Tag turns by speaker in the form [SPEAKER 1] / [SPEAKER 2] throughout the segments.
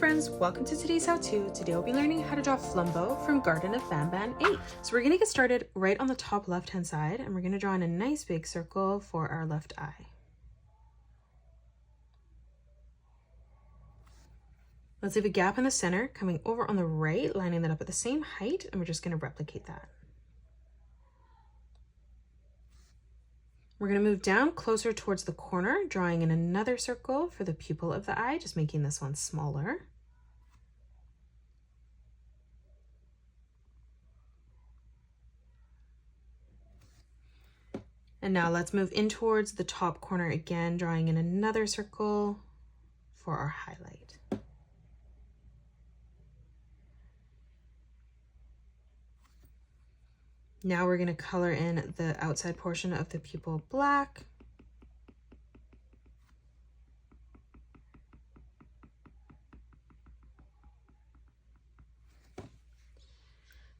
[SPEAKER 1] friends, welcome to today's how-to. Today we'll be learning how to draw Flumbo from Garten of Banban 8. So we're going to get started right on the top left-hand side, and we're going to draw in a nice big circle for our left eye. Let's leave a gap in the center, coming over on the right, lining that up at the same height, and we're just going to replicate that. We're going to move down closer towards the corner, drawing in another circle for the pupil of the eye, just making this one smaller. And now let's move in towards the top corner again, drawing in another circle for our highlight. Now we're going to color in the outside portion of the pupil black.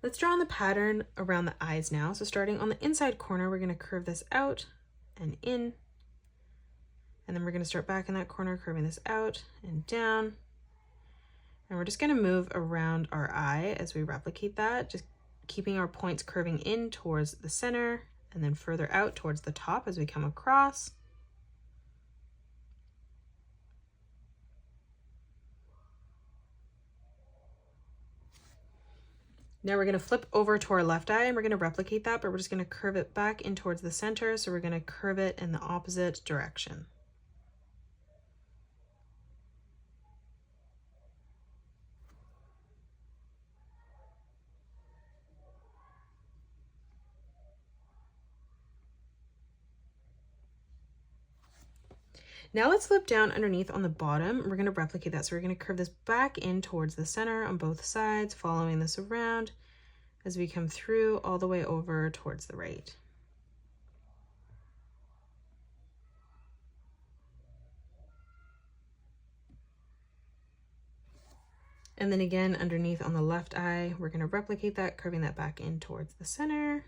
[SPEAKER 1] Let's draw on the pattern around the eyes now. So starting on the inside corner, we're going to curve this out and in. And then we're going to start back in that corner, curving this out and down. And we're just going to move around our eye as we replicate that, just keeping our points curving in towards the center and then further out towards the top as we come across. Now we're going to flip over to our left eye and we're going to replicate that, but we're just going to curve it back in towards the center. So we're going to curve it in the opposite direction. Now let's flip down underneath on the bottom. We're going to replicate that. So we're going to curve this back in towards the center on both sides, following this around as we come through all the way over towards the right. And then again, underneath on the left eye, we're going to replicate that, curving that back in towards the center.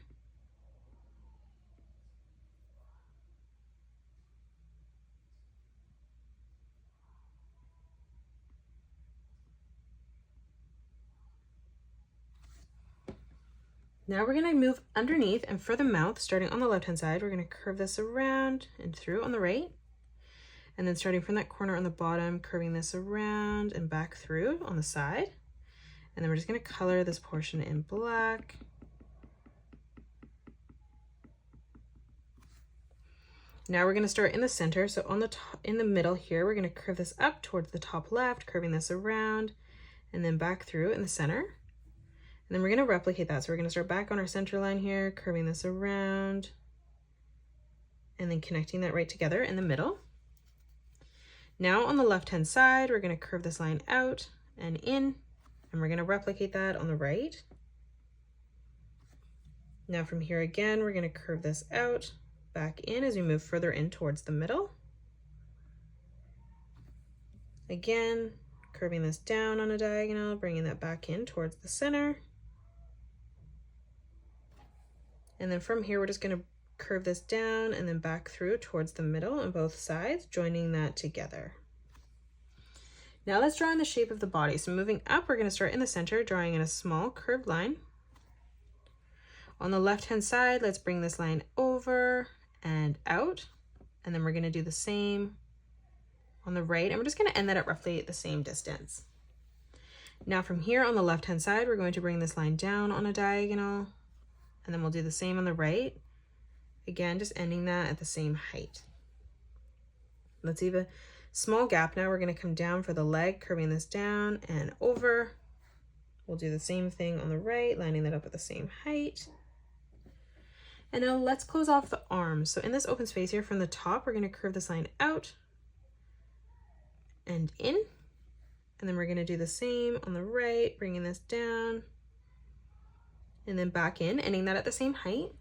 [SPEAKER 1] Now we're going to move underneath and for the mouth, starting on the left-hand side, we're going to curve this around and through on the right. And then starting from that corner on the bottom, curving this around and back through on the side. And then we're just going to color this portion in black. Now we're going to start in the center. So on the top, in the middle here, we're going to curve this up towards the top left, curving this around and then back through in the center. And then we're going to replicate that. So we're going to start back on our center line here, curving this around and then connecting that right together in the middle. Now on the left-hand side, we're going to curve this line out and in, and we're going to replicate that on the right. Now from here again, we're going to curve this out, back in as we move further in towards the middle. Again, curving this down on a diagonal, bringing that back in towards the center. And then from here, we're just going to curve this down and then back through towards the middle on both sides, joining that together. Now let's draw in the shape of the body. So moving up, we're going to start in the center, drawing in a small curved line. On the left-hand side, let's bring this line over and out. And then we're going to do the same on the right. And we're just going to end that at roughly the same distance. Now from here on the left-hand side, we're going to bring this line down on a diagonal. And then we'll do the same on the right. Again, just ending that at the same height. Let's leave a small gap now. We're going to come down for the leg, curving this down and over. We'll do the same thing on the right, lining that up at the same height. And now let's close off the arms. So in this open space here from the top, we're going to curve this line out and in. And then we're going to do the same on the right, bringing this down and then back in, ending that at the same height.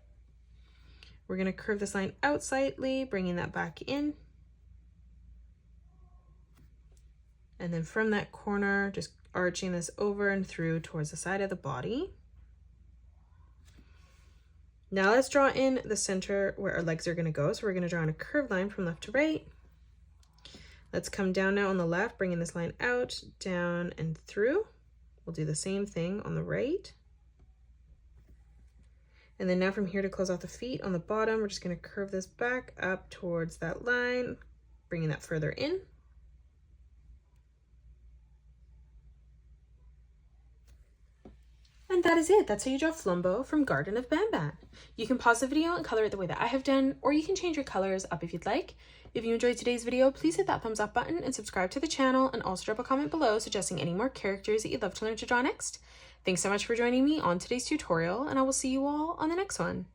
[SPEAKER 1] We're going to curve this line out slightly, bringing that back in. And then from that corner, just arching this over and through towards the side of the body. Now let's draw in the center where our legs are going to go. So we're going to draw in a curved line from left to right. Let's come down now on the left, bringing this line out, down, and through. We'll do the same thing on the right. And then now from here to close off the feet on the bottom, we're just going to curve this back up towards that line, bringing that further in. And that is it. That's how you draw Flumbo from Garten of Banban. You can pause the video and color it the way that I have done, or you can change your colors up if you'd like. If you enjoyed today's video, please hit that thumbs up button and subscribe to the channel, and also drop a comment below suggesting any more characters that you'd love to learn to draw next. Thanks so much for joining me on today's tutorial, and I will see you all on the next one.